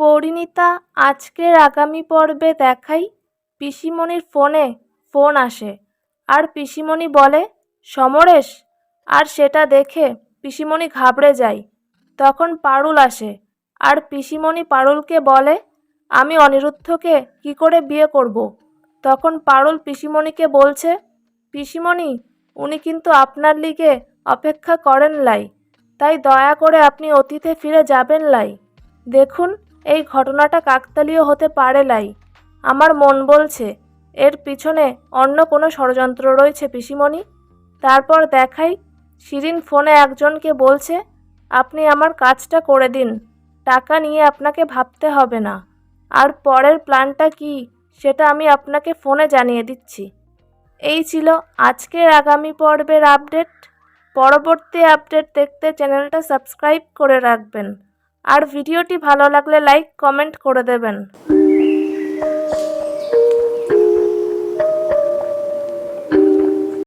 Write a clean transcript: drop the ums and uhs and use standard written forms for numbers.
পরিণীতা আজকের আগামী পর্বে দেখাই পিসিমণির ফোনে ফোন আসে আর পিসিমণি বলে সমরেশ, আর সেটা দেখে পিসিমণি ঘাবড়ে যায়। তখন পারুল আসে আর পিসিমণি পারুলকে বলে আমি অনিরুদ্ধকে কি করে বিয়ে করব। তখন পারুল পিসিমণিকে বলছে পিসিমণি উনি কিন্তু আপনার লিগে অপেক্ষা করেন লাই, তাই দয়া করে আপনি অতীতে ফিরে যাবেন লাই। দেখুন এই ঘটনাটা কাকতালীয় হতে পারে লাই, আমার মন বলছে এর পিছনে অন্য কোনো ষড়যন্ত্র রয়েছে পিসিমণি। তারপর দেখাই শিরিন ফোনে একজনকে বলছে আপনি আমার কাজটা করে দিন, টাকা নিয়ে আপনাকে ভাবতে হবে না। আর পরের প্ল্যানটা কি সেটা আমি আপনাকে ফোনে জানিয়ে দিচ্ছি। এই ছিল আজকের আগামী পর্বের আপডেট। পরবর্তী আপডেট দেখতে চ্যানেলটা সাবস্ক্রাইব করে রাখবেন আর ভিডিওটি ভালো লাগলে লাইক কমেন্ট করে দেবেন।